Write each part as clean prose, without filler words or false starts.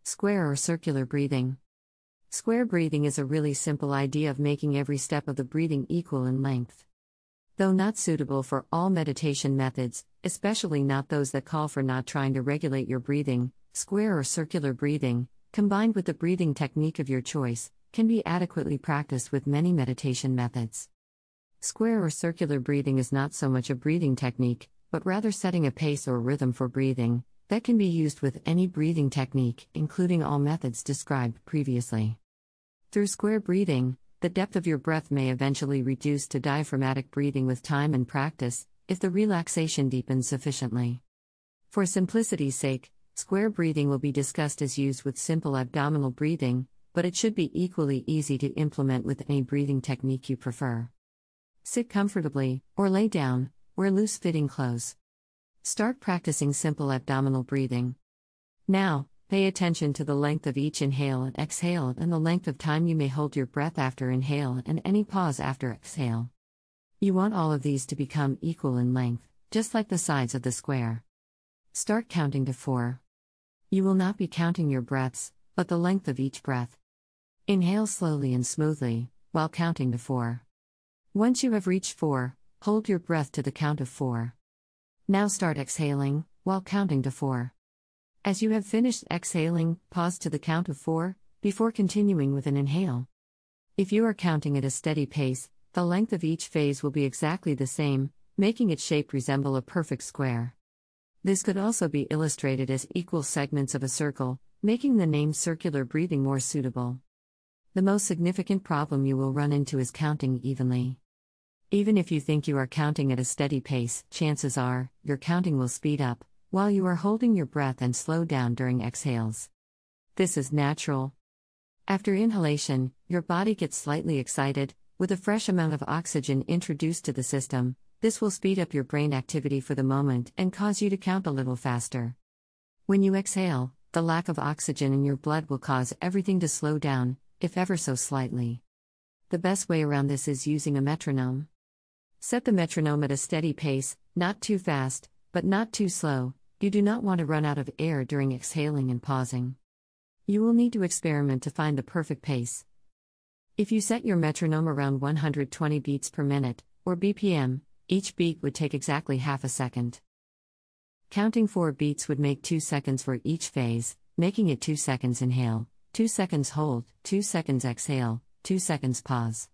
Square or circular breathing. Square breathing is a really simple idea of making every step of the breathing equal in length. Though not suitable for all meditation methods, especially not those that call for not trying to regulate your breathing, square or circular breathing, combined with the breathing technique of your choice, can be adequately practiced with many meditation methods. Square or circular breathing is not so much a breathing technique, but rather setting a pace or rhythm for breathing that can be used with any breathing technique, including all methods described previously. Through square breathing, the depth of your breath may eventually reduce to diaphragmatic breathing with time and practice, if the relaxation deepens sufficiently. For simplicity's sake, square breathing will be discussed as used with simple abdominal breathing, but it should be equally easy to implement with any breathing technique you prefer. Sit comfortably, or lay down, wear loose-fitting clothes. Start practicing simple abdominal breathing. Now, pay attention to the length of each inhale and exhale and the length of time you may hold your breath after inhale and any pause after exhale. You want all of these to become equal in length, just like the sides of the square. Start counting to 4. You will not be counting your breaths, but the length of each breath. Inhale slowly and smoothly, while counting to 4. Once you have reached 4, hold your breath to the count of 4. Now start exhaling, while counting to 4. As you have finished exhaling, pause to the count of 4, before continuing with an inhale. If you are counting at a steady pace, the length of each phase will be exactly the same, making its shape resemble a perfect square. This could also be illustrated as equal segments of a circle, making the name circular breathing more suitable. The most significant problem you will run into is counting evenly. Even if you think you are counting at a steady pace, chances are, your counting will speed up, while you are holding your breath and slow down during exhales. This is natural. After inhalation, your body gets slightly excited, with a fresh amount of oxygen introduced to the system. This will speed up your brain activity for the moment and cause you to count a little faster. When you exhale, the lack of oxygen in your blood will cause everything to slow down, if ever so slightly. The best way around this is using a metronome. Set the metronome at a steady pace, not too fast, but not too slow. You do not want to run out of air during exhaling and pausing. You will need to experiment to find the perfect pace. If you set your metronome around 120 beats per minute, or BPM, each beat would take exactly half a second. Counting 4 beats would make 2 seconds for each phase, making it 2 seconds inhale, 2 seconds hold, 2 seconds exhale, 2 seconds pause.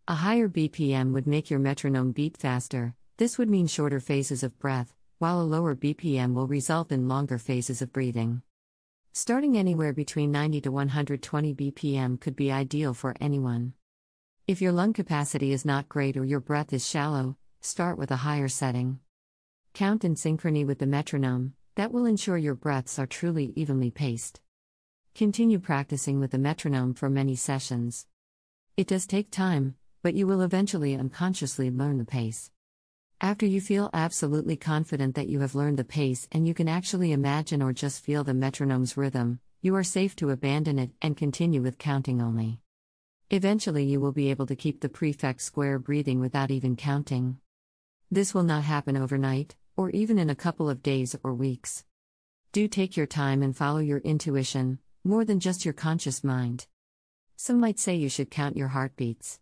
A higher BPM would make your metronome beat faster. This would mean shorter phases of breath, while a lower BPM will result in longer phases of breathing. Starting anywhere between 90 to 120 BPM could be ideal for anyone. If your lung capacity is not great or your breath is shallow, start with a higher setting. Count in synchrony with the metronome, that will ensure your breaths are truly evenly paced. Continue practicing with the metronome for many sessions. It does take time, but you will eventually unconsciously learn the pace. After you feel absolutely confident that you have learned the pace and you can actually imagine or just feel the metronome's rhythm, you are safe to abandon it and continue with counting only. Eventually you will be able to keep the prefix square breathing without even counting. This will not happen overnight, or even in a couple of days or weeks. Do take your time and follow your intuition, more than just your conscious mind. Some might say you should count your heartbeats.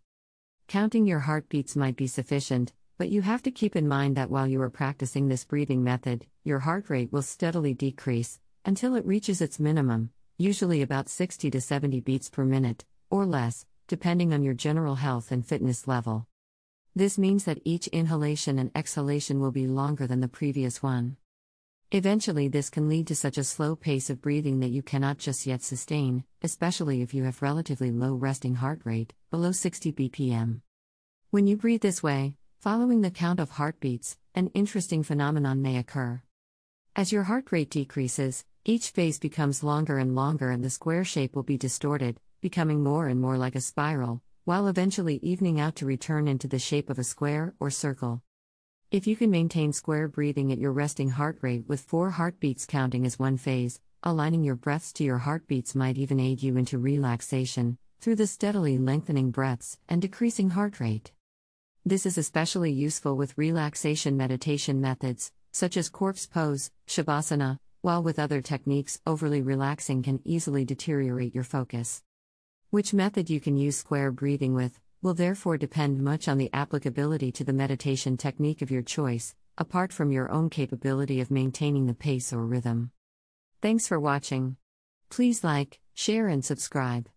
Counting your heartbeats might be sufficient, but you have to keep in mind that while you are practicing this breathing method, your heart rate will steadily decrease, until it reaches its minimum, usually about 60 to 70 beats per minute, or less, depending on your general health and fitness level. This means that each inhalation and exhalation will be longer than the previous one. Eventually this can lead to such a slow pace of breathing that you cannot just yet sustain, especially if you have relatively low resting heart rate, below 60 BPM. When you breathe this way, following the count of heartbeats, an interesting phenomenon may occur. As your heart rate decreases, each phase becomes longer and longer and the square shape will be distorted, becoming more and more like a spiral, while eventually evening out to return into the shape of a square or circle. If you can maintain square breathing at your resting heart rate with 4 heartbeats counting as one phase, aligning your breaths to your heartbeats might even aid you into relaxation, through the steadily lengthening breaths and decreasing heart rate. This is especially useful with relaxation meditation methods, such as corpse pose, shavasana, while with other techniques, overly relaxing can easily deteriorate your focus. Which method you can use square breathing with will therefore depend much on the applicability to the meditation technique of your choice, apart from your own capability of maintaining the pace or rhythm. Thanks for watching. Please like, share, and subscribe.